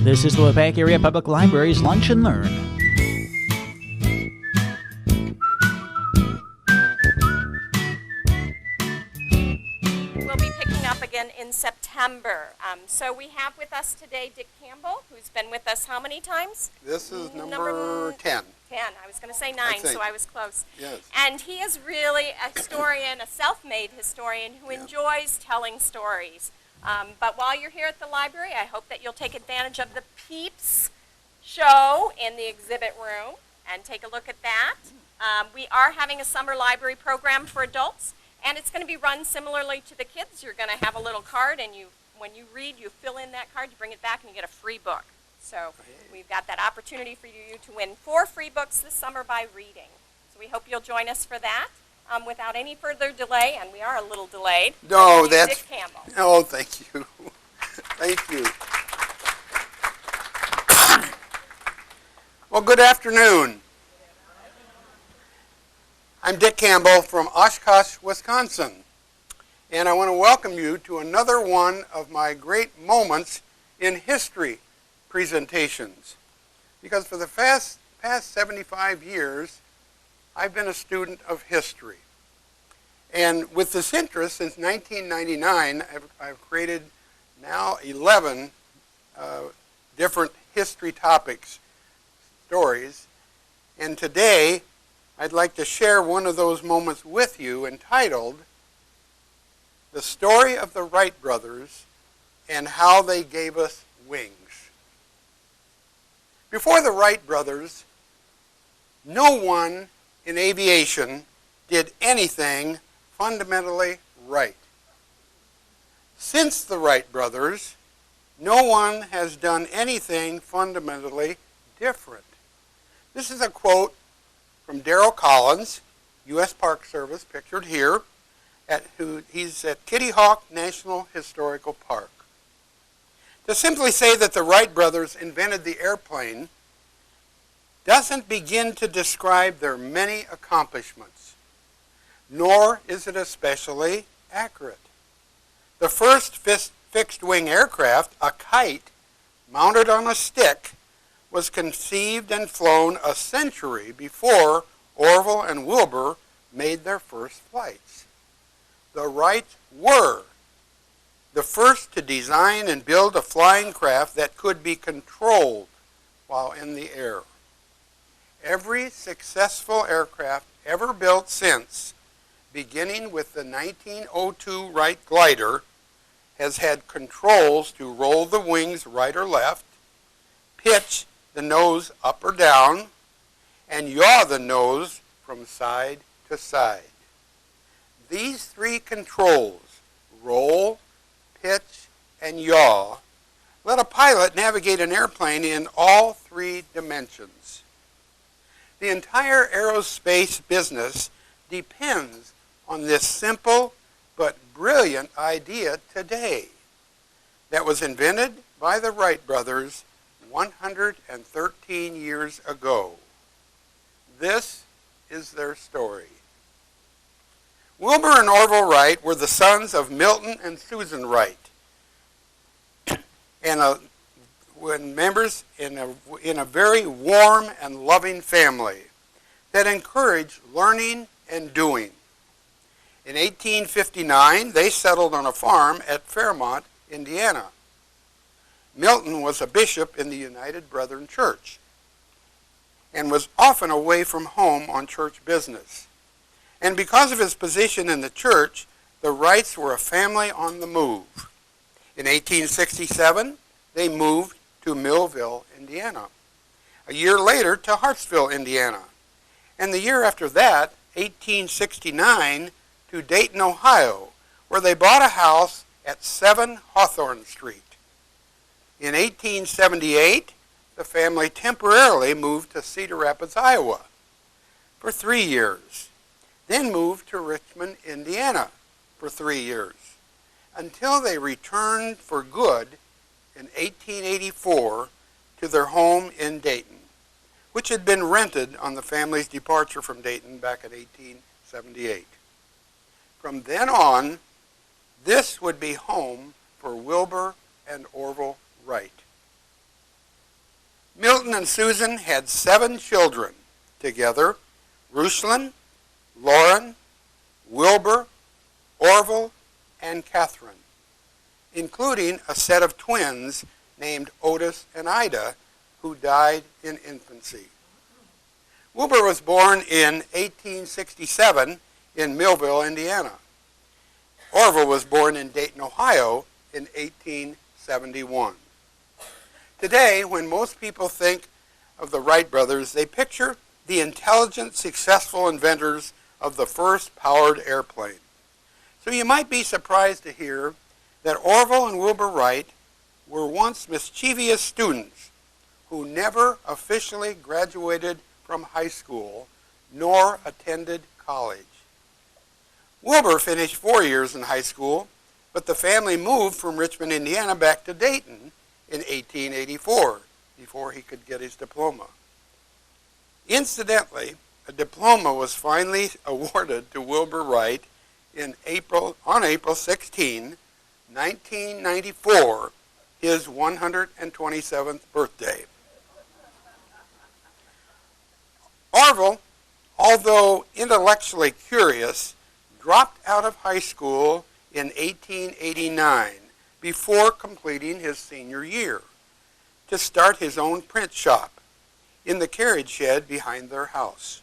This is the Waupaca Area Public Library's Lunch and Learn. We'll be picking up again in September. So we have with us today Dick Campbell, who's been with us how many times? This is number 10. 10. I was going to say 9, so I was close. Yes. And he is really a historian, a self-made historian who enjoys telling stories. But while you're here at the library, I hope that you'll take advantage of the Peeps show in the exhibit room and take a look at that. We are having a summer library program for adults, and it's going to be run similarly to the kids. You're going to have a little card, and when you read, you fill in that card, you bring it back, and you get a free book. So we've got that opportunity for you to win 4 free books this summer by reading. So we hope you'll join us for that. Without any further delay, and we are a little delayed. No, that's Dick Campbell. Oh, thank you. Thank you. Well, good afternoon. I'm Dick Campbell from Oshkosh, Wisconsin, and I want to welcome you to another one of my great moments in history presentations. Because for the past 75 years, I've been a student of history. And with this interest since 1999, I've created now 11 different history topics, stories. And today, I'd like to share one of those moments with you entitled, The Story of the Wright Brothers and How They Gave Us Wings. Before the Wright brothers, no one in aviation did anything fundamentally right. Since the Wright brothers, no one has done anything fundamentally different. This is a quote from Darrell Collins, U.S. Park Service, pictured here. He's at Kitty Hawk National Historical Park. To simply say that the Wright brothers invented the airplane doesn't begin to describe their many accomplishments, nor is it especially accurate. The first fixed-wing aircraft, a kite mounted on a stick, was conceived and flown a century before Orville and Wilbur made their first flights. The Wrights were the first to design and build a flying craft that could be controlled while in the air. Every successful aircraft ever built since, beginning with the 1902 Wright glider, has had controls to roll the wings right or left, pitch the nose up or down, and yaw the nose from side to side. These 3 controls, roll, pitch, and yaw, let a pilot navigate an airplane in all 3 dimensions. The entire aerospace business depends on this simple but brilliant idea today that was invented by the Wright brothers 113 years ago. This is their story. Wilbur and Orville Wright were the sons of Milton and Susan Wright, and members in a very warm and loving family that encouraged learning and doing. In 1859, they settled on a farm at Fairmont, Indiana. Milton was a bishop in the United Brethren Church and was often away from home on church business. And because of his position in the church, the Wrights were a family on the move. In 1867, they moved to Millville, Indiana. A year later to Hartsville, Indiana. And the year after that, 1869, to Dayton, Ohio, where they bought a house at 7 Hawthorne Street. In 1878, the family temporarily moved to Cedar Rapids, Iowa for 3 years, then moved to Richmond, Indiana for 3 years, until they returned for good in 1884 to their home in Dayton, which had been rented on the family's departure from Dayton back in 1878. From then on, this would be home for Wilbur and Orville Wright. Milton and Susan had 7 children together: Ruslan, Lauren, Wilbur, Orville, and Catherine, including a set of twins named Otis and Ida, who died in infancy. Wilbur was born in 1867 in Millville, Indiana. Orville was born in Dayton, Ohio in 1871. Today, when most people think of the Wright brothers, they picture the intelligent, successful inventors of the first powered airplane. So you might be surprised to hear that Orville and Wilbur Wright were once mischievous students who never officially graduated from high school nor attended college. Wilbur finished 4 years in high school, but the family moved from Richmond, Indiana back to Dayton in 1884 before he could get his diploma. Incidentally, a diploma was finally awarded to Wilbur Wright on April 16, 1994, his 127th birthday. Orville, although intellectually curious, dropped out of high school in 1889 before completing his senior year to start his own print shop in the carriage shed behind their house.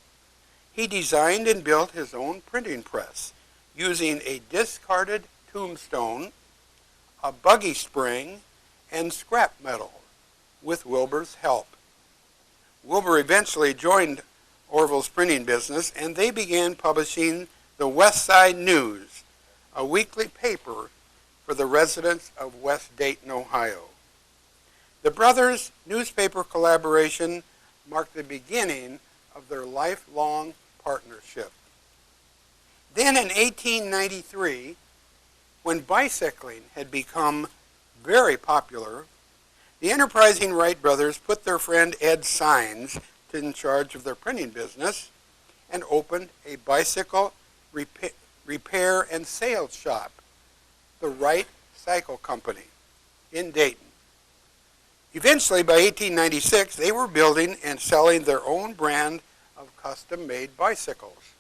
He designed and built his own printing press using a discarded tombstone, a buggy spring, and scrap metal with Wilbur's help. Wilbur eventually joined Orville's printing business, and they began publishing the West Side News, a weekly paper for the residents of West Dayton, Ohio. The brothers' newspaper collaboration marked the beginning of their lifelong partnership. Then in 1893, when bicycling had become very popular, the enterprising Wright brothers put their friend Ed Sines in charge of their printing business and opened a bicycle repair and sales shop, the Wright Cycle Company, in Dayton. Eventually, by 1896, they were building and selling their own brand of custom-made bicycles.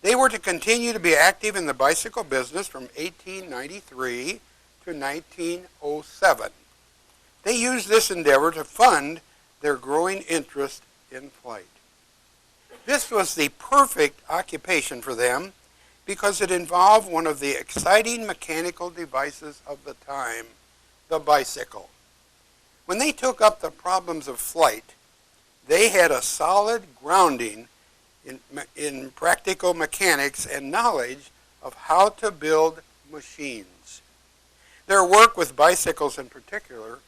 They were to continue to be active in the bicycle business from 1893 to 1907. They used this endeavor to fund their growing interest in flight. This was the perfect occupation for them because it involved one of the exciting mechanical devices of the time, the bicycle. When they took up the problems of flight, they had a solid grounding in practical mechanics and knowledge of how to build machines. Their work with bicycles in particular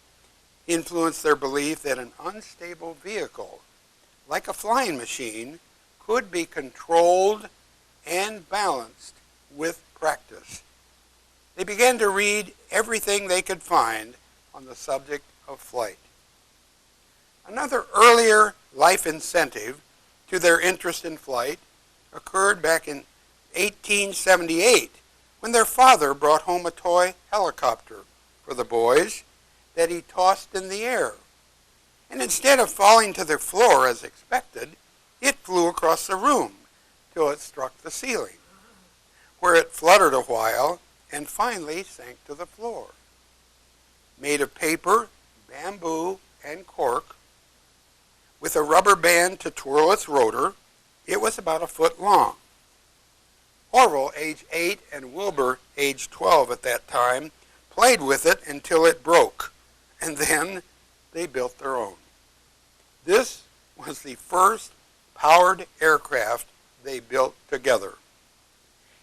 influenced their belief that an unstable vehicle, like a flying machine, could be controlled and balanced with practice. They began to read everything they could find on the subject of flight. Another earlier life incentive to their interest in flight occurred back in 1878 when their father brought home a toy helicopter for the boys that he tossed in the air. And instead of falling to the floor as expected, it flew across the room till it struck the ceiling, where it fluttered a while and finally sank to the floor. Made of paper, bamboo, and cork, with a rubber band to twirl its rotor, it was about a foot long. Orville, age 8, and Wilbur, age 12 at that time, played with it until it broke, and then they built their own. This was the first powered aircraft they built together.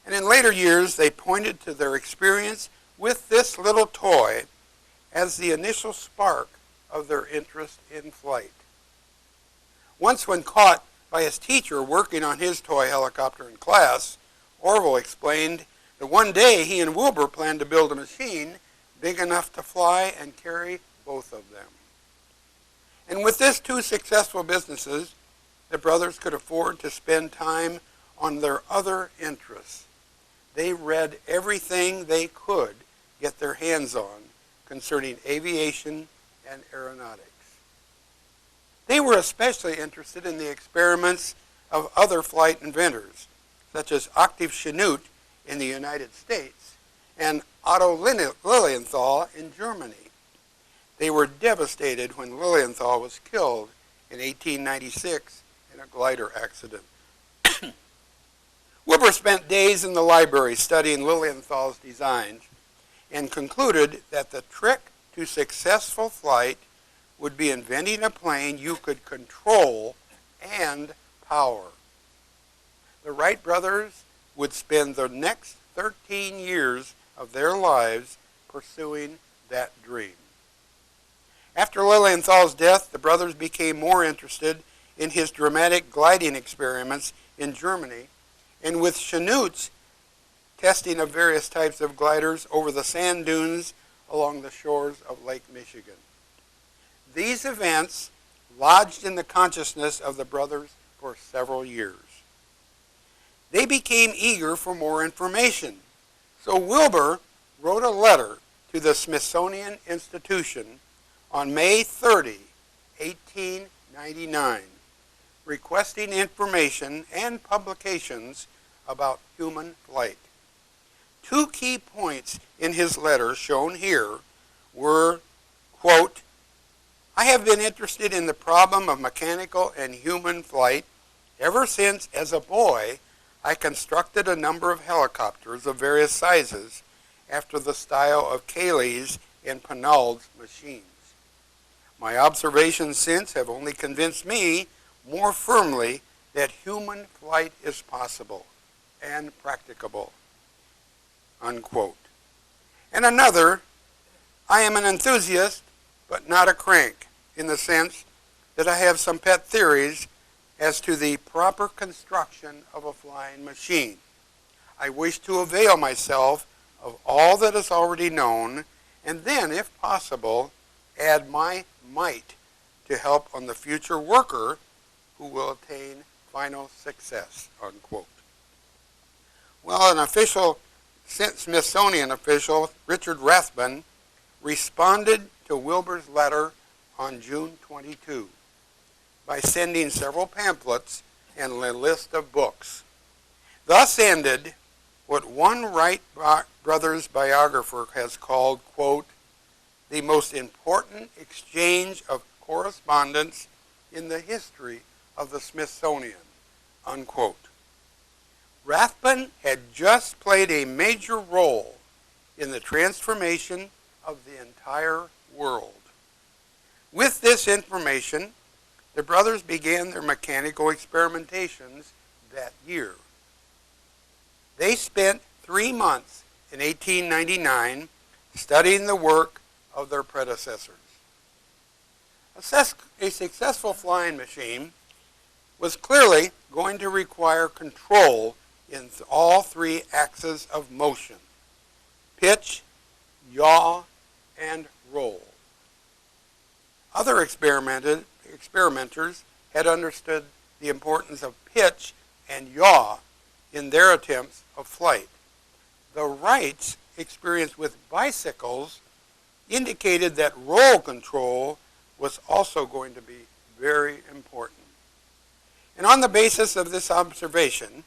And in later years, they pointed to their experience with this little toy as the initial spark of their interest in flight. Once, when caught by his teacher working on his toy helicopter in class, Orville explained that one day he and Wilbur planned to build a machine big enough to fly and carry both of them. And with this 2 successful businesses, the brothers could afford to spend time on their other interests. They read everything they could get their hands on concerning aviation and aeronautics. They were especially interested in the experiments of other flight inventors, such as Octave Chanute in the United States and Otto Lilienthal in Germany. They were devastated when Lilienthal was killed in 1896 in a glider accident. Wilbur spent days in the library studying Lilienthal's designs and concluded that the trick to successful flight would be inventing a plane you could control and power. The Wright brothers would spend the next 13 years of their lives pursuing that dream. After Lilienthal's death, the brothers became more interested in his dramatic gliding experiments in Germany, and with Chanute's testing of various types of gliders over the sand dunes along the shores of Lake Michigan. These events lodged in the consciousness of the brothers for several years. They became eager for more information, so Wilbur wrote a letter to the Smithsonian Institution on May 30, 1899, requesting information and publications about human flight. Two key points in his letter shown here were, quote, I have been interested in the problem of mechanical and human flight ever since, as a boy, I constructed a number of helicopters of various sizes after the style of Cayley's and Pinald's machines. My observations since have only convinced me more firmly that human flight is possible and practicable, unquote. And another, I am an enthusiast, but not a crank, in the sense that I have some pet theories as to the proper construction of a flying machine. I wish to avail myself of all that is already known, and then, if possible, add my mite to help on the future worker who will attain final success, unquote. Well, an official, Smithsonian official, Richard Rathbun, responded to Wilbur's letter on June 22 by sending several pamphlets and a list of books. Thus ended what one Wright brothers biographer has called, quote, the most important exchange of correspondence in the history of the Smithsonian, unquote. Rathbun had just played a major role in the transformation of the entire world. With this information, the brothers began their mechanical experimentations that year. They spent 3 months in 1899 studying the work of their predecessors. A successful flying machine was clearly going to require control in all 3 axes of motion: pitch, yaw, and roll. Other experimenters had understood the importance of pitch and yaw in their attempts of flight. The Wrights' experience with bicycles indicated that roll control was also going to be very important. And on the basis of this observation,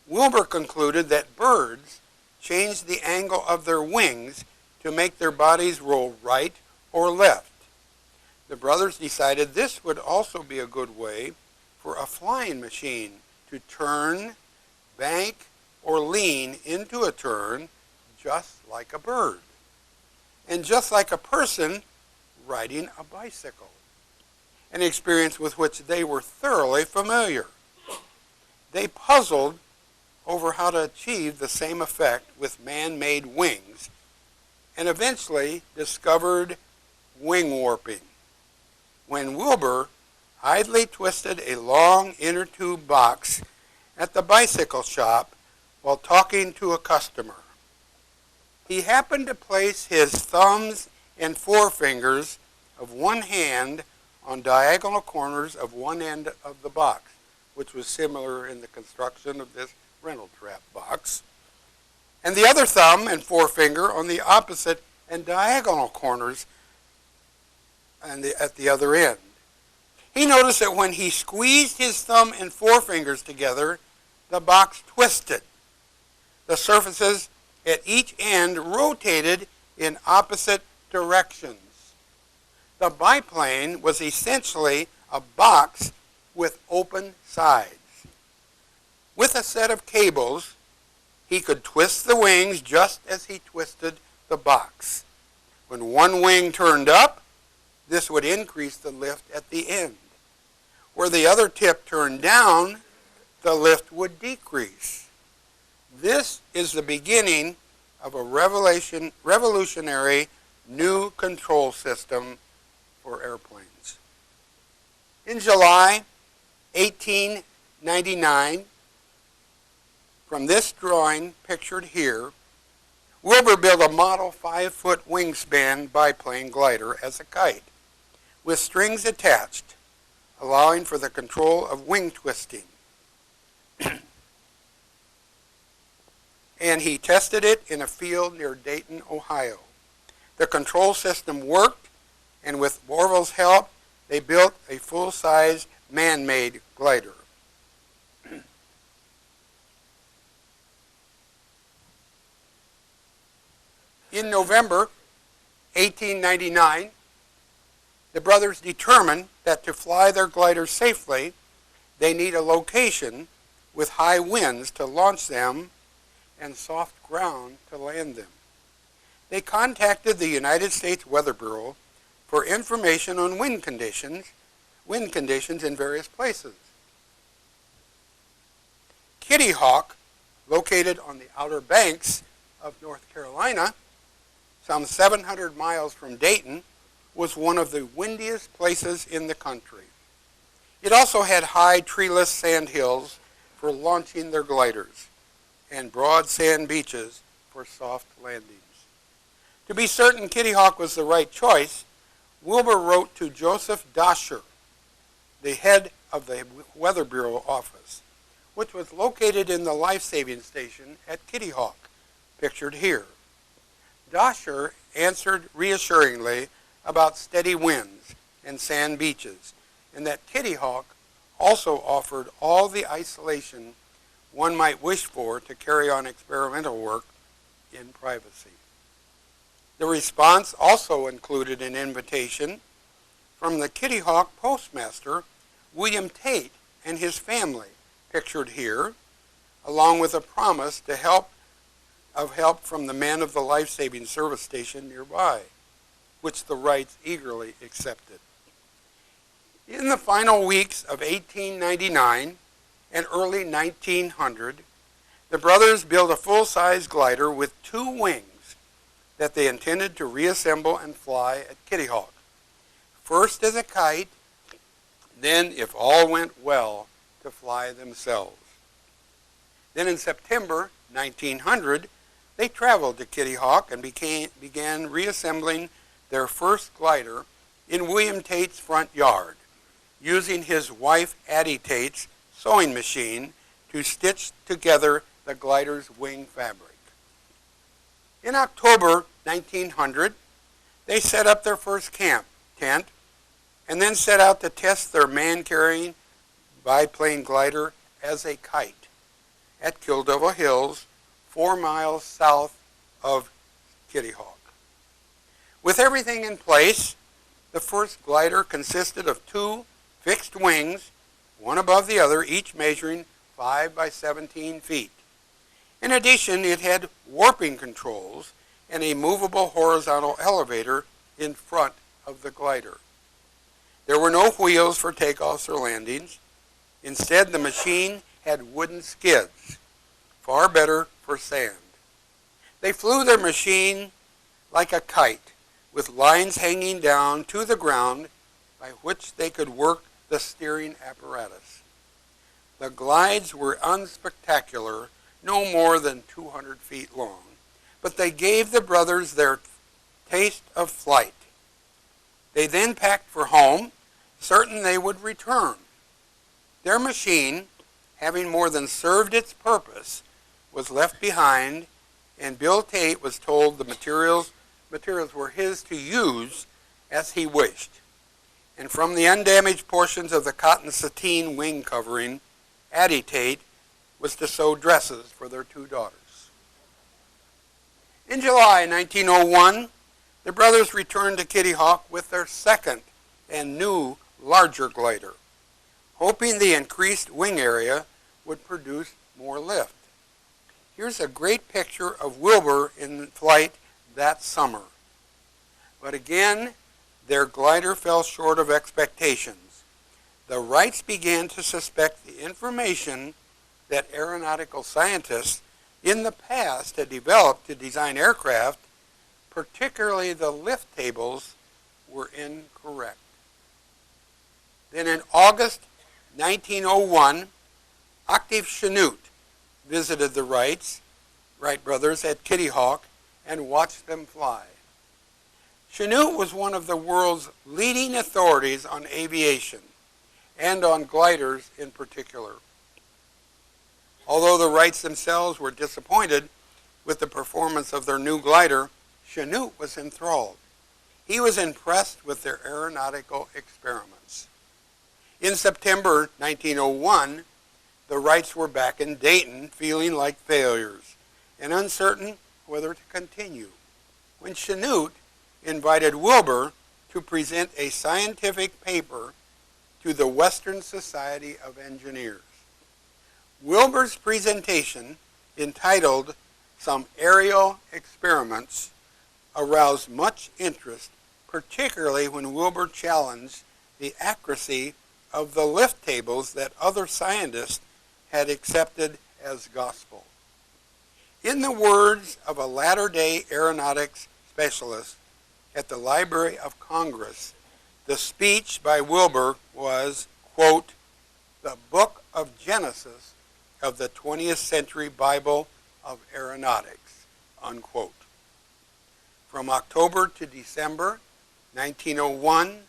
Wilbur concluded that birds change the angle of their wings to make their bodies roll right or left. The brothers decided this would also be a good way for a flying machine to turn, bank, or lean into a turn just like a bird, and just like a person riding a bicycle, an experience with which they were thoroughly familiar. They puzzled over how to achieve the same effect with man-made wings, and eventually discovered wing warping, when Wilbur idly twisted a long inner tube box at the bicycle shop while talking to a customer. He happened to place his thumbs and forefingers of one hand on diagonal corners of one end of the box, which was similar in the construction of this rental trap box, and the other thumb and forefinger on the opposite and diagonal corners and at the other end. He noticed that when he squeezed his thumb and forefingers together, the box twisted. The surfaces at each end rotated in opposite directions. The biplane was essentially a box with open sides. With a set of cables, he could twist the wings just as he twisted the box. When one wing turned up, this would increase the lift at the end. Where the other tip turned down, the lift would decrease. This is the beginning of a revolutionary new control system for airplanes. In July 1899, from this drawing pictured here, Wilbur built a model 5-foot wingspan biplane glider as a kite, with strings attached, allowing for the control of wing twisting. And he tested it in a field near Dayton, Ohio. The control system worked, and with Orville's help, they built a full-size man-made glider. In November 1899, the brothers determined that to fly their glider safely, they need a location with high winds to launch them and soft ground to land them. They contacted the United States Weather Bureau for information on wind conditions in various places. Kitty Hawk, located on the Outer Banks of North Carolina, some 700 miles from Dayton, was one of the windiest places in the country. It also had high treeless sand hills for launching their gliders and broad sand beaches for soft landings. To be certain Kitty Hawk was the right choice, Wilbur wrote to Joseph Dosher, the head of the Weather Bureau office, which was located in the life-saving station at Kitty Hawk, pictured here. Dosher answered reassuringly about steady winds and sand beaches, and that Kitty Hawk also offered all the isolation one might wish for to carry on experimental work in privacy. The response also included an invitation from the Kitty Hawk postmaster, William Tate, and his family, pictured here, along with a promise to help from the men of the life-saving service station nearby, which the Wrights eagerly accepted. In the final weeks of 1899 and early 1900, the brothers built a full-size glider with 2 wings that they intended to reassemble and fly at Kitty Hawk. First as a kite, then, if all went well, to fly themselves. Then in September 1900, they traveled to Kitty Hawk and began reassembling their first glider in William Tate's front yard, using his wife Addie Tate's sewing machine to stitch together the glider's wing fabric. In October 1900, they set up their first camp tent and then set out to test their man-carrying biplane glider as a kite at Kildover Hills, 4 miles south of Kitty Hawk. With everything in place, the first glider consisted of 2 fixed wings, one above the other, each measuring 5 by 17 feet. In addition, it had warping controls and a movable horizontal elevator in front of the glider. There were no wheels for takeoffs or landings. Instead, the machine had wooden skids, far better for sand. They flew their machine like a kite, with lines hanging down to the ground by which they could work the steering apparatus. The glides were unspectacular, no more than 200 feet long, but they gave the brothers their taste of flight. They then packed for home, certain they would return. Their machine, having more than served its purpose, was left behind, and Bill Tate was told the materials were his to use as he wished. and from the undamaged portions of the cotton sateen wing covering, Addie Tate was to sew dresses for their 2 daughters. In July 1901, the brothers returned to Kitty Hawk with their second and new, larger glider, hoping the increased wing area would produce more lift. Here's a great picture of Wilbur in flight that summer. But again, their glider fell short of expectations. The Wrights began to suspect the information that aeronautical scientists in the past had developed to design aircraft, particularly the lift tables, were incorrect. Then in August 1901, Octave Chanute visited the Wright brothers at Kitty Hawk and watched them fly. Chanute was one of the world's leading authorities on aviation and on gliders in particular. Although the Wrights themselves were disappointed with the performance of their new glider, Chanute was enthralled. He was impressed with their aeronautical experiments. In September 1901, the Wrights were back in Dayton feeling like failures and uncertain whether to continue, when Chanute invited Wilbur to present a scientific paper to the Western Society of Engineers. Wilbur's presentation, entitled "Some Aerial Experiments," aroused much interest, particularly when Wilbur challenged the accuracy of the lift tables that other scientists had accepted as gospel. In the words of a latter-day aeronautics specialist at the Library of Congress, the speech by Wilbur was, quote, "the book of Genesis of the 20th century Bible of aeronautics," unquote. From October to December 1901,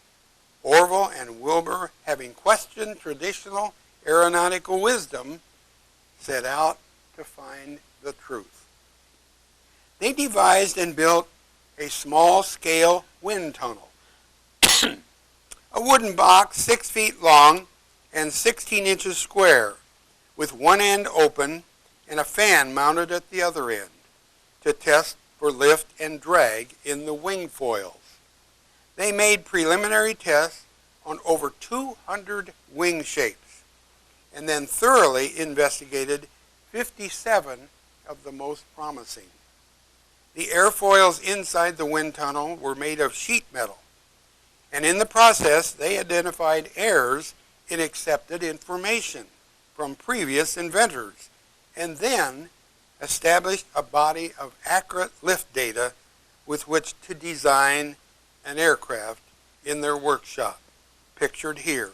Orville and Wilbur, having questioned traditional aeronautical wisdom, set out to find the truth. They devised and built a small-scale wind tunnel, a wooden box 6 feet long and 16 inches square, with one end open and a fan mounted at the other end, to test for lift and drag in the wing foils. They made preliminary tests on over 200 wing shapes, and then thoroughly investigated 57 of the most promising. The airfoils inside the wind tunnel were made of sheet metal, and in the process they identified errors in accepted information from previous inventors, and then established a body of accurate lift data with which to design an aircraft in their workshop, pictured here.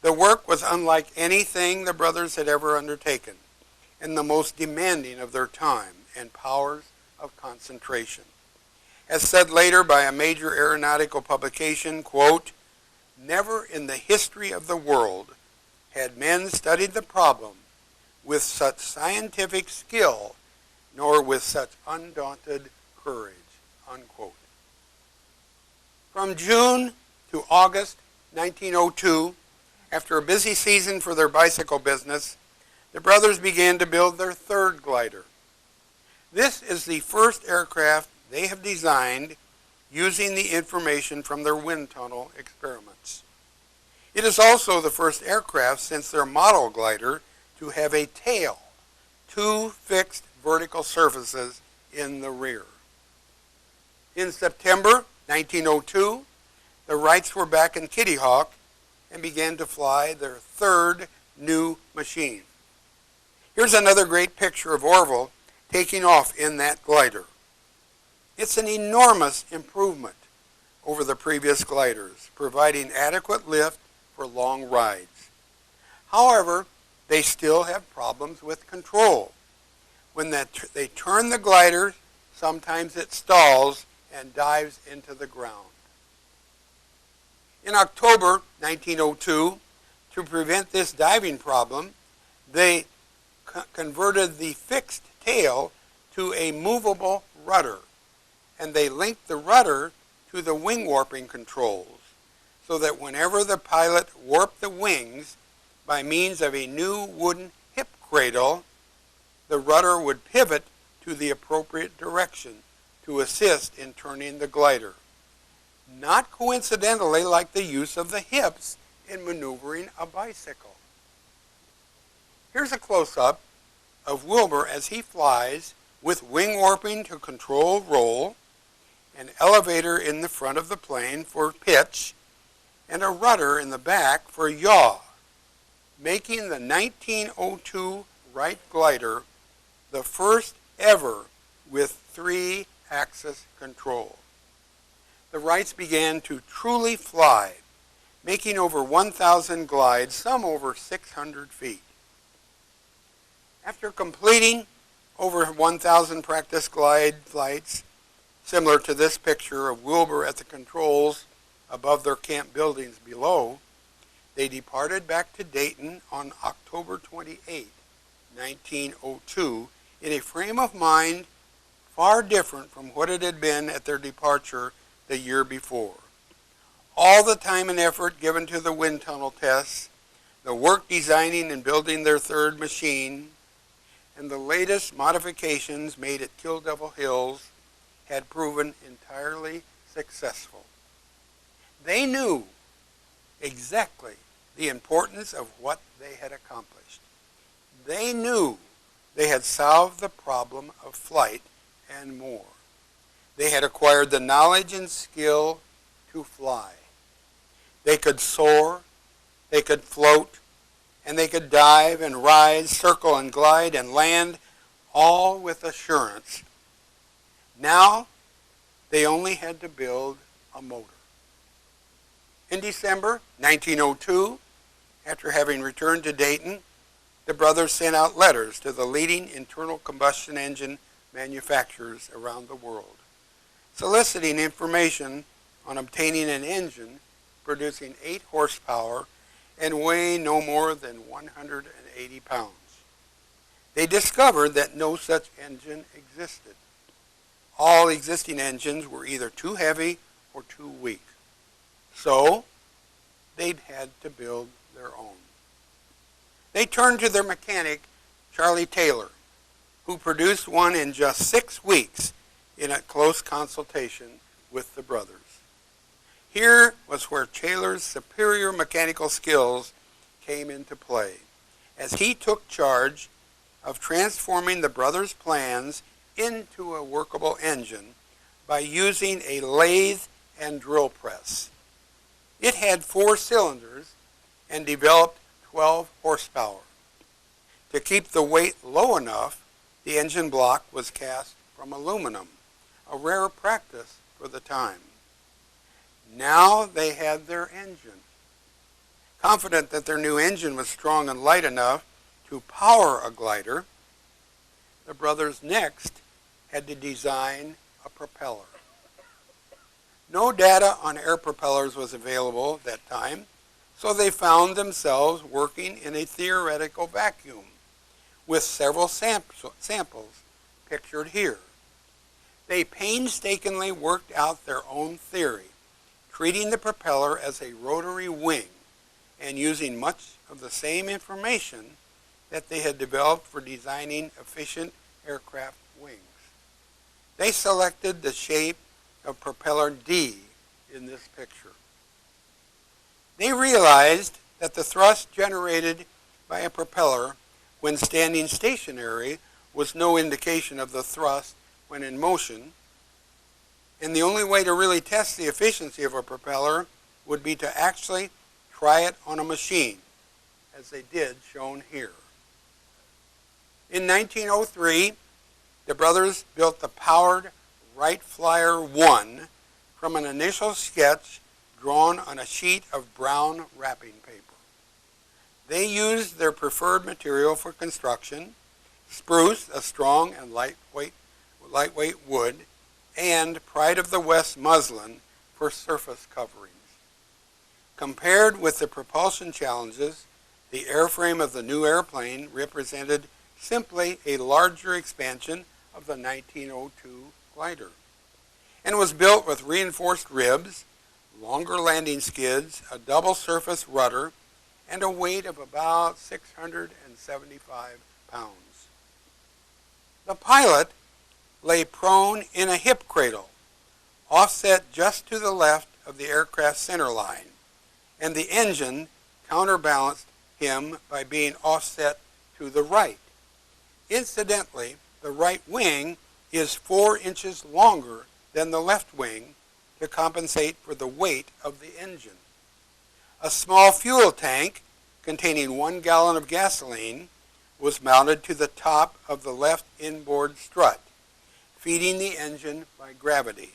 The work was unlike anything the brothers had ever undertaken, and the most demanding of their time and powers of concentration. As said later by a major aeronautical publication, quote, "Never in the history of the world had men studied the problem with such scientific skill, nor with such undaunted courage," unquote. From June to August 1902, after a busy season for their bicycle business, the brothers began to build their third glider. This is the first aircraft they have designed using the information from their wind tunnel experiments. It is also the first aircraft since their model glider to have a tail, 2 fixed vertical surfaces in the rear. In September 1902, the Wrights were back in Kitty Hawk and began to fly their third new machine. Here's another great picture of Orville taking off in that glider. It's an enormous improvement over the previous gliders, providing adequate lift for long rides. However, they still have problems with control. When they turn the glider, sometimes it stalls and dives into the ground. In October 1902, to prevent this diving problem, they converted the fixed tail to a movable rudder, and they linked the rudder to the wing warping controls so that whenever the pilot warped the wings by means of a new wooden hip cradle, the rudder would pivot to the appropriate direction to assist in turning the glider. Not coincidentally like the use of the hips in maneuvering a bicycle. Here's a close-up of Wilbur as he flies with wing warping to control roll, an elevator in the front of the plane for pitch, and a rudder in the back for yaw, making the 1902 Wright glider the first ever with 3-axis control. The Wrights began to truly fly, making over 1,000 glides, some over 600 feet. After completing over 1,000 practice glide flights, similar to this picture of Wilbur at the controls above their camp buildings below, they departed back to Dayton on October 28, 1902, in a frame of mind far different from what it had been at their departure the year before. All the time and effort given to the wind tunnel tests, the work designing and building their third machine, and the latest modifications made at Kill Devil Hills had proven entirely successful. They knew exactly the importance of what they had accomplished. They knew they had solved the problem of flight and more. They had acquired the knowledge and skill to fly. They could soar, they could float, and they could dive and rise, circle and glide and land, all with assurance. Now, they only had to build a motor. In December 1902, after having returned to Dayton, the brothers sent out letters to the leading internal combustion engine manufacturers around the world, soliciting information on obtaining an engine producing 8 horsepower and weighing no more than 180 pounds. They discovered that no such engine existed. All existing engines were either too heavy or too weak. So, they'd had to build their own. They turned to their mechanic, Charlie Taylor, who produced one in just 6 weeks in a close consultation with the brothers. Here was where Taylor's superior mechanical skills came into play, as he took charge of transforming the brothers' plans into a workable engine by using a lathe and drill press. It had 4 cylinders and developed 12 horsepower. To keep the weight low enough, the engine block was cast from aluminum, a rare practice for the time. Now they had their engine. Confident that their new engine was strong and light enough to power a glider, the brothers next had to design a propeller. No data on air propellers was available at that time, so they found themselves working in a theoretical vacuum with several samples pictured here. They painstakingly worked out their own theory, treating the propeller as a rotary wing and using much of the same information that they had developed for designing efficient aircraft wings. They selected the shape of propeller D in this picture. They realized that the thrust generated by a propeller when standing stationary was no indication of the thrust when in motion, and the only way to really test the efficiency of a propeller would be to actually try it on a machine, as they did shown here. In 1903, the brothers built the powered Wright Flyer 1 from an initial sketch drawn on a sheet of brown wrapping paper. They used their preferred material for construction, spruce, a strong and lightweight wood, and Pride of the West muslin for surface coverings. Compared with the propulsion challenges, the airframe of the new airplane represented simply a larger expansion of the 1902 glider, and was built with reinforced ribs, longer landing skids, a double surface rudder, and a weight of about 675 pounds. The pilot lay prone in a hip cradle, offset just to the left of the aircraft's center line, and the engine counterbalanced him by being offset to the right. Incidentally, the right wing is 4 inches longer than the left wing to compensate for the weight of the engine. A small fuel tank containing 1 gallon of gasoline was mounted to the top of the left inboard strut, feeding the engine by gravity.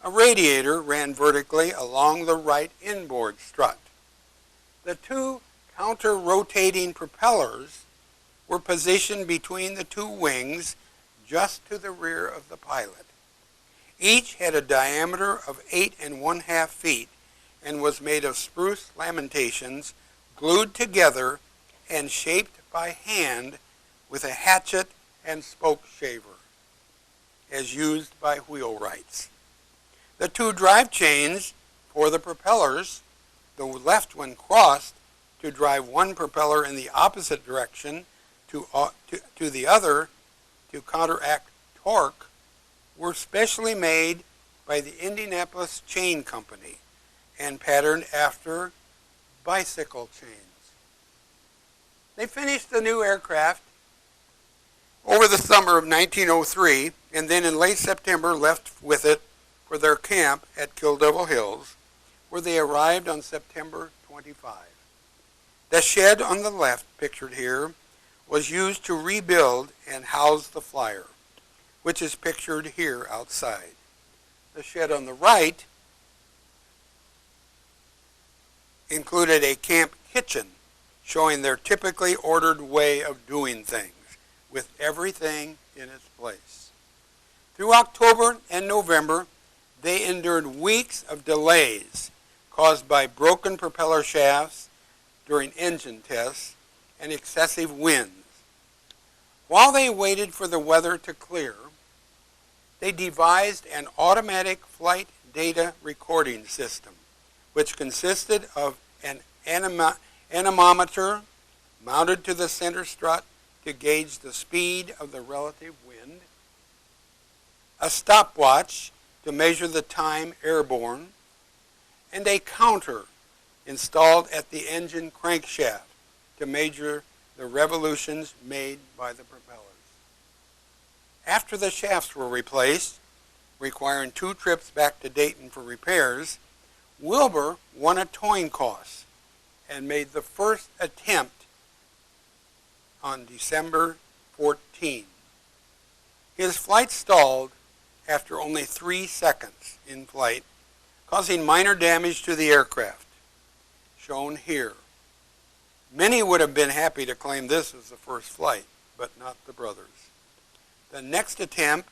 A radiator ran vertically along the right inboard strut. The 2 counter-rotating propellers were positioned between the 2 wings just to the rear of the pilot. Each had a diameter of 8 1/2 feet and was made of spruce lamentations glued together and shaped by hand with a hatchet and spoke shaver, as used by wheelwrights. The 2 drive chains for the propellers, the left one crossed to drive one propeller in the opposite direction to the other to counteract torque, were specially made by the Indianapolis Chain Company and patterned after bicycle chains. They finished the new aircraft over the summer of 1903, and then in late September left with it for their camp at Kill Devil Hills, where they arrived on September 25. The shed on the left, pictured here, was used to rebuild and house the flyer, which is pictured here outside. The shed on the right included a camp kitchen, showing their typically ordered way of doing things, with everything in its place. Through October and November, they endured weeks of delays caused by broken propeller shafts during engine tests and excessive winds. While they waited for the weather to clear, they devised an automatic flight data recording system, which consisted of an anemometer mounted to the center strut to gauge the speed of the relative wind, a stopwatch to measure the time airborne, and a counter installed at the engine crankshaft to measure the revolutions made by the propellers. After the shafts were replaced, requiring 2 trips back to Dayton for repairs, Wilbur won a towing course and made the first attempt on December 14. His flight stalled after only 3 seconds in flight, causing minor damage to the aircraft, shown here. Many would have been happy to claim this as the first flight, but not the brothers. The next attempt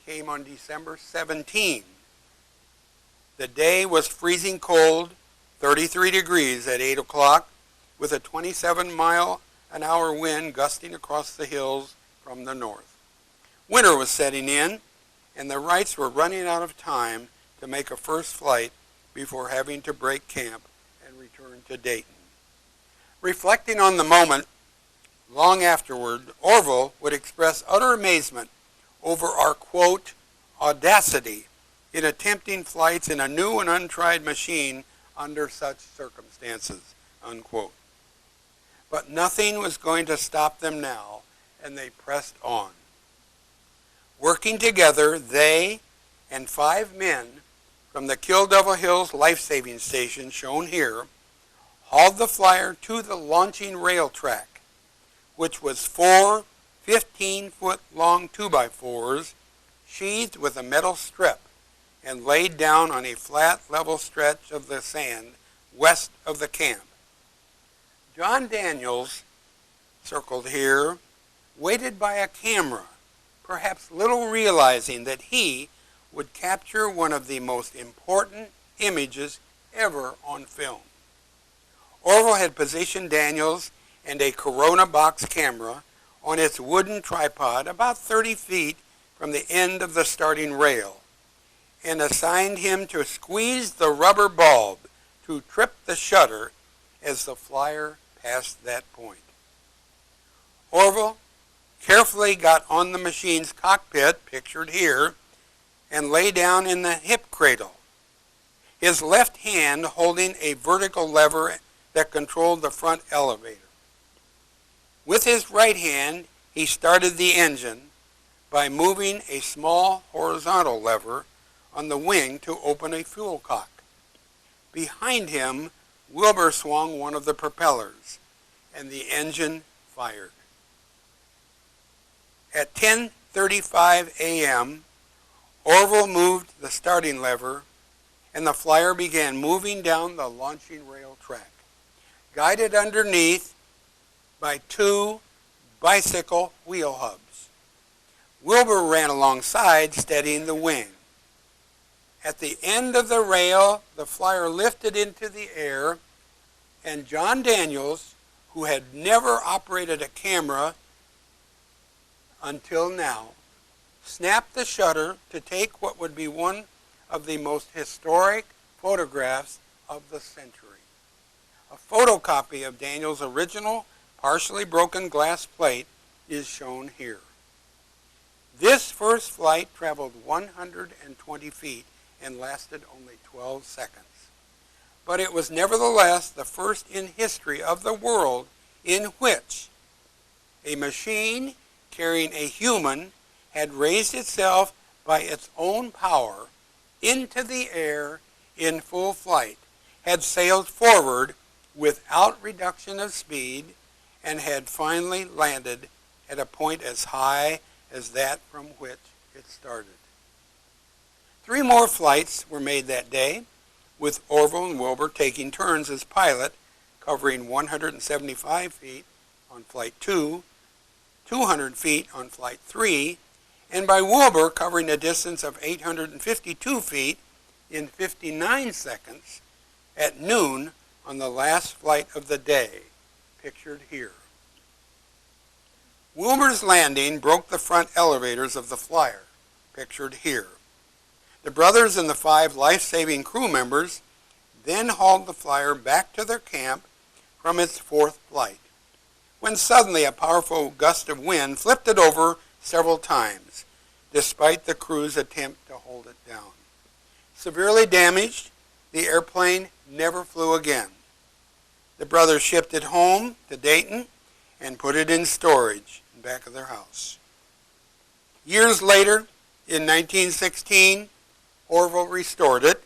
came on December 17. The day was freezing cold, 33 degrees at 8 o'clock, with a 27-mile-an-hour wind gusting across the hills from the north. Winter was setting in, and the Wrights were running out of time to make a first flight before having to break camp and return to Dayton. Reflecting on the moment, long afterward, Orville would express utter amazement over our, quote, audacity in attempting flights in a new and untried machine under such circumstances, unquote. But nothing was going to stop them now, and they pressed on. Working together, they and 5 men from the Kill Devil Hills life-saving station, shown here, hauled the flyer to the launching rail track, which was 4 15-foot-long 2x4s sheathed with a metal strip and laid down on a flat, level stretch of the sand west of the camp. John Daniels, circled here, waited by a camera, perhaps little realizing that he would capture one of the most important images ever on film. Orville had positioned Daniels and a Corona box camera on its wooden tripod about 30 feet from the end of the starting rail, and assigned him to squeeze the rubber bulb to trip the shutter as the flyer passed that point. Orville carefully got on the machine's cockpit, pictured here, and lay down in the hip cradle, his left hand holding a vertical lever that controlled the front elevator. With his right hand, he started the engine by moving a small horizontal lever on the wing to open a fuel cock. Behind him, Wilbur swung one of the propellers, and the engine fired. At 10:35 a.m., Orville moved the starting lever, and the flyer began moving down the launching rail track, guided underneath by two bicycle wheel hubs. Wilbur ran alongside, steadying the wing. At the end of the rail, the flyer lifted into the air, and John Daniels, who had never operated a camera until now, snapped the shutter to take what would be one of the most historic photographs of the century. A photocopy of Daniels' original, partially broken glass plate is shown here. This first flight traveled 120 feet and lasted only 12 seconds. But it was nevertheless the first in history of the world in which a machine carrying a human had raised itself by its own power into the air in full flight, had sailed forward without reduction of speed, and had finally landed at a point as high as that from which it started. 3 more flights were made that day, with Orville and Wilbur taking turns as pilot, covering 175 feet on Flight 2, 200 feet on Flight 3, and by Wilbur covering a distance of 852 feet in 59 seconds at noon on the last flight of the day, pictured here. Wilbur's landing broke the front elevators of the flyer, pictured here. The brothers and the 5 life-saving crew members then hauled the flyer back to their camp from its 4th flight, when suddenly a powerful gust of wind flipped it over several times, despite the crew's attempt to hold it down. Severely damaged, the airplane never flew again. The brothers shipped it home to Dayton and put it in storage in the back of their house. Years later, in 1916, Orville restored it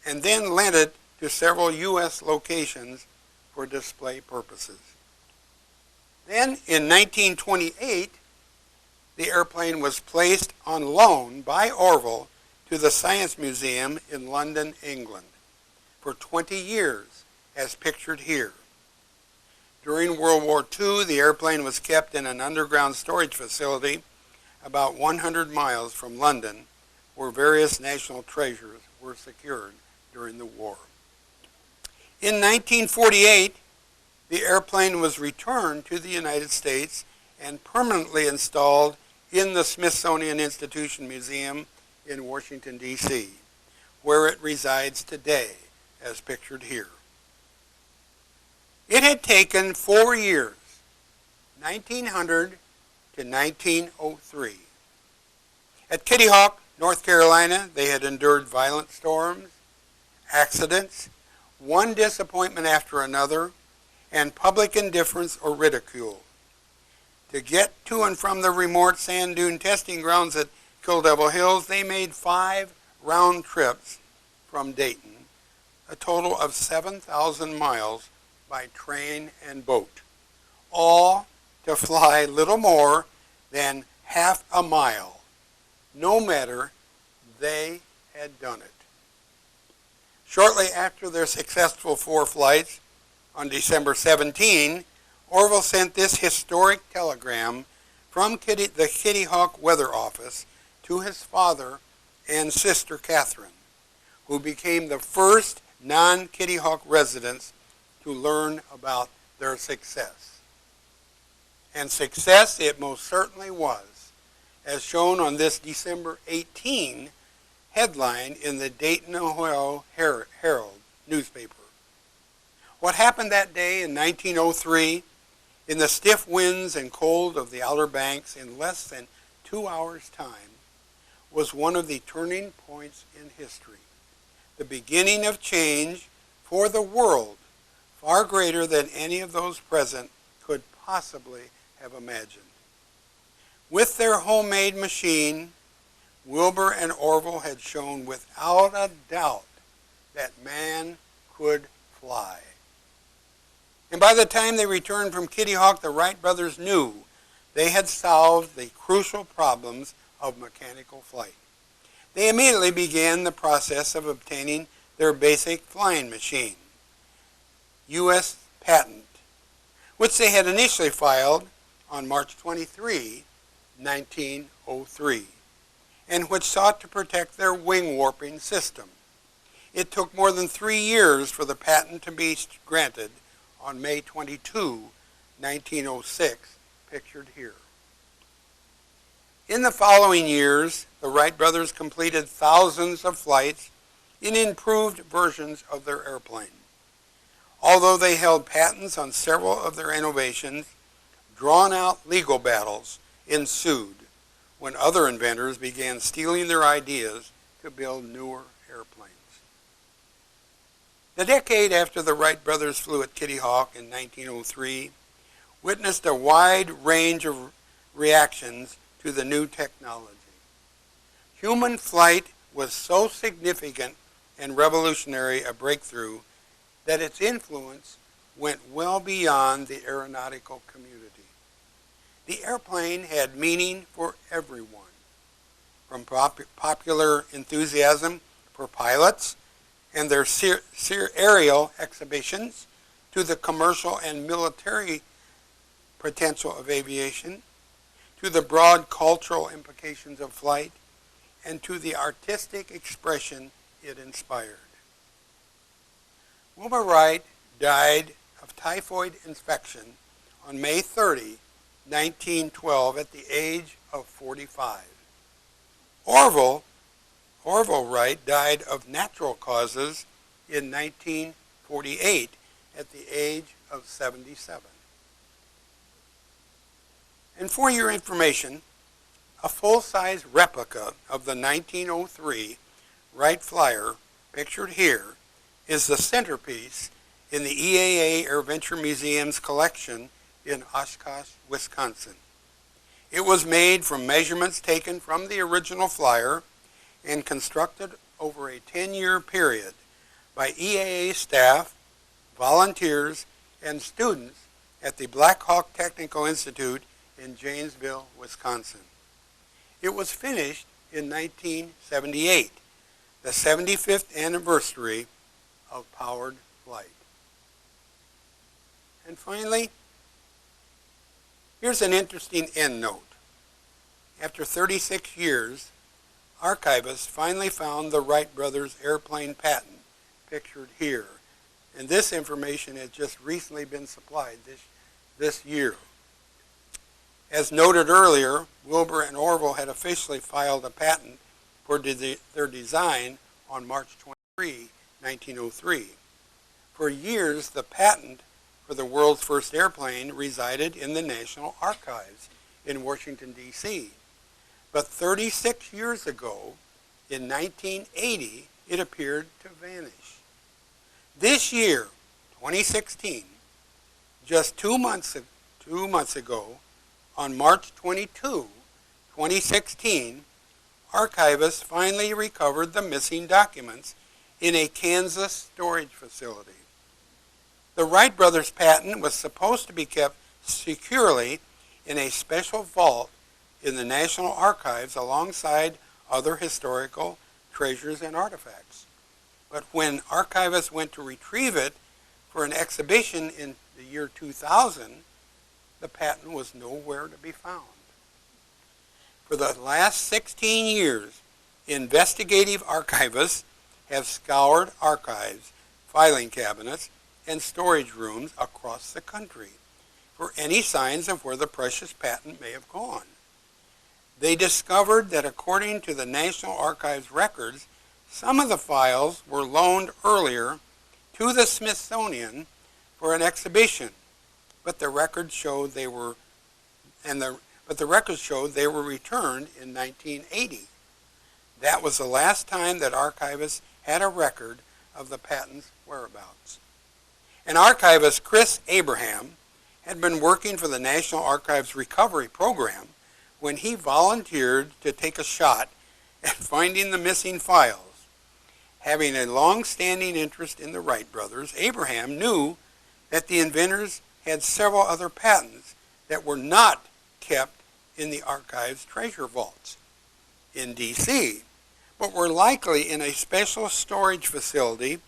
and then lent it to several U.S. locations for display purposes. Then, in 1928, the airplane was placed on loan by Orville to the Science Museum in London, England, for 20 years, as pictured here. During World War II, the airplane was kept in an underground storage facility about 100 miles from London, where various national treasures were secured during the war. In 1948, the airplane was returned to the United States and permanently installed in the Smithsonian Institution Museum in Washington, D.C., where it resides today, as pictured here. It had taken 4 years, 1900 to 1903. At Kitty Hawk, North Carolina, they had endured violent storms, accidents, one disappointment after another, and public indifference or ridicule. To get to and from the remote sand dune testing grounds at Kill Devil Hills, they made 5 round trips from Dayton, a total of 7,000 miles by train and boat, all to fly little more than half a mile, no matter they had done it. Shortly after their successful 4 flights, on December 17, Orville sent this historic telegram from the Kitty Hawk Weather Office to his father and sister Catherine, who became the first non-Kitty Hawk residents to learn about their success. And success it most certainly was, as shown on this December 18 headline in the Dayton, Ohio Herald newspaper. What happened that day in 1903 in the stiff winds and cold of the Outer Banks in less than 2 hours' time was one of the turning points in history, the beginning of change for the world far greater than any of those present could possibly have imagined. With their homemade machine, Wilbur and Orville had shown without a doubt that man could fly. And by the time they returned from Kitty Hawk, the Wright brothers knew they had solved the crucial problems of mechanical flight. They immediately began the process of obtaining their basic flying machine, U.S. patent, which they had initially filed on March 23, 1903, and which sought to protect their wing warping system. It took more than 3 years for the patent to be granted on May 22, 1906, pictured here. In the following years, the Wright brothers completed thousands of flights in improved versions of their airplane. Although they held patents on several of their innovations, drawn-out legal battles ensued when other inventors began stealing their ideas to build newer airplanes. The decade after the Wright brothers flew at Kitty Hawk in 1903 witnessed a wide range of reactions to the new technology. Human flight was so significant and revolutionary a breakthrough that its influence went well beyond the aeronautical community. The airplane had meaning for everyone, from popular enthusiasm for pilots and their aerial exhibitions to the commercial and military potential of aviation, to the broad cultural implications of flight, and to the artistic expression it inspired. Wilbur Wright died of typhoid infection on May 30, 1912, at the age of 45. Orville Wright died of natural causes in 1948 at the age of 77. And for your information, a full-size replica of the 1903 Wright Flyer, pictured here, is the centerpiece in the EAA AirVenture Museum's collection in Oshkosh, Wisconsin. It was made from measurements taken from the original Flyer and constructed over a 10-year period by EAA staff, volunteers, and students at the Black Hawk Technical Institute in Janesville, Wisconsin. It was finished in 1978, the 75th anniversary of powered flight. And finally, here's an interesting end note. After 36 years, archivists finally found the Wright brothers' airplane patent, pictured here. And this information has just recently been supplied this year. As noted earlier, Wilbur and Orville had officially filed a patent for their design on March 23, 1903. For years, the patent for the world's first airplane resided in the National Archives in Washington, D.C. But 36 years ago, in 1980, it appeared to vanish. This year, 2016, just 2 months ago, on March 22, 2016, archivists finally recovered the missing documents in a Kansas storage facility. The Wright brothers' patent was supposed to be kept securely in a special vault in the National Archives alongside other historical treasures and artifacts. But when archivists went to retrieve it for an exhibition in the year 2000, the patent was nowhere to be found. For the last 16 years, investigative archivists have scoured archives, filing cabinets, and storage rooms across the country for any signs of where the precious patent may have gone. They discovered that according to the National Archives records, some of the files were loaned earlier to the Smithsonian for an exhibition, but the records showed they were returned in 1980. That was the last time that archivists had a record of the patent's whereabouts. And archivist Chris Abraham had been working for the National Archives Recovery Program when he volunteered to take a shot at finding the missing files. Having a long-standing interest in the Wright brothers, Abraham knew that the inventors had several other patents that were not kept in the archive's treasure vaults in D.C., but were likely in a special storage facility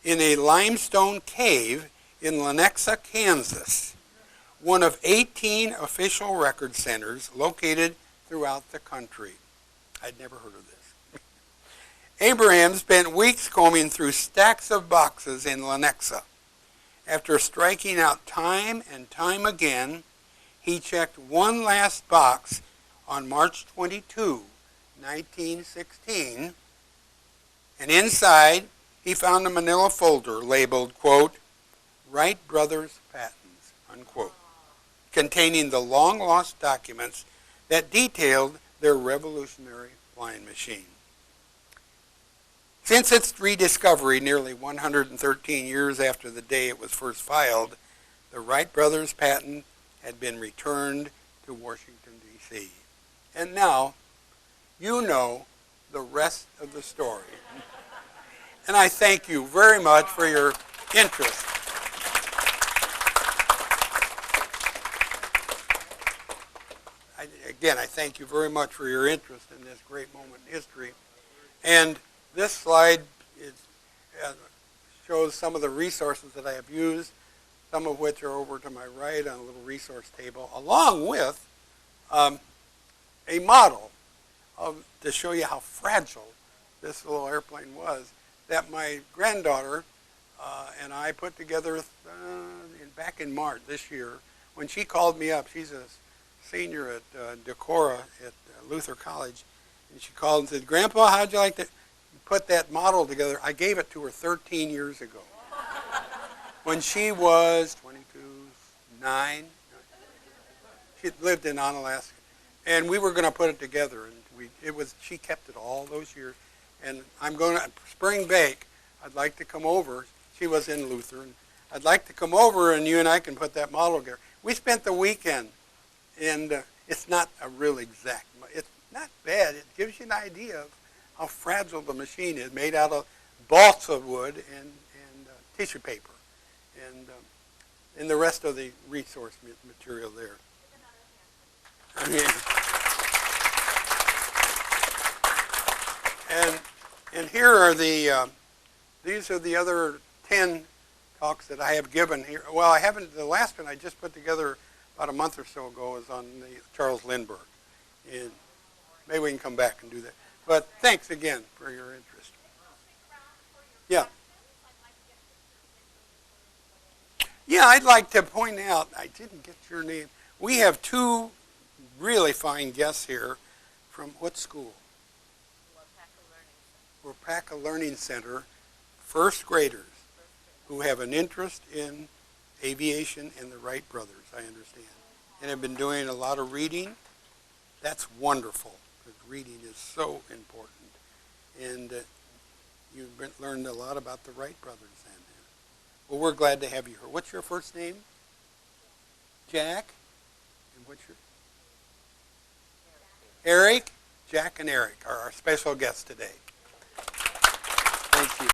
in a limestone cave in Lenexa, Kansas, one of 18 official record centers located throughout the country. I'd never heard of this. Abraham spent weeks combing through stacks of boxes in Lenexa. After striking out time and time again, he checked one last box on March 22, 1916, and inside he found a manila folder labeled, quote, Wright Brothers Patents, unquote, containing the long-lost documents that detailed their revolutionary flying machine. Since its rediscovery nearly 113 years after the day it was first filed, the Wright Brothers patent had been returned to Washington, D.C. And now, you know the rest of the story. And I thank you very much for your interest. Again, I thank you very much for your interest in this great moment in history. And this slide shows some of the resources that I have used, some of which are over to my right on a little resource table, along with a model to show you how fragile this little airplane was that my granddaughter and I put together back in March this year when she called me up. She's a senior at Decorah at Luther College, and she called and said, Grandpa, how'd you like to put that model together? I gave it to her 13 years ago when she was 9. She lived in Onalaska, and we were going to put it together, and she kept it all those years. And I'm going to spring break. I'd like to come over. She was in Luther, and I'd like to come over, and you and I can put that model together. We spent the weekend, and it's not a real exact. It's not bad. It gives you an idea of how fragile the machine is, made out of balsa wood and tissue paper, and the rest of the resource material there. And here are these are the other 10 talks that I have given here. Well, I haven't. The last one I just put together about a month or so ago is on the Charles Lindbergh, and maybe we can come back and do that. But thanks again for your interest. Yeah. Yeah, I'd like to point out, I didn't get your name. We have two really fine guests here from what school? Waupaca Learning Center, first graders who have an interest in aviation and the Wright brothers, I understand, and have been doing a lot of reading. That's wonderful, because reading is so important. And you've learned a lot about the Wright brothers then. Well, we're glad to have you here. What's your first name? Jack? And what's your? Eric? Jack and Eric are our special guests today. Thank you.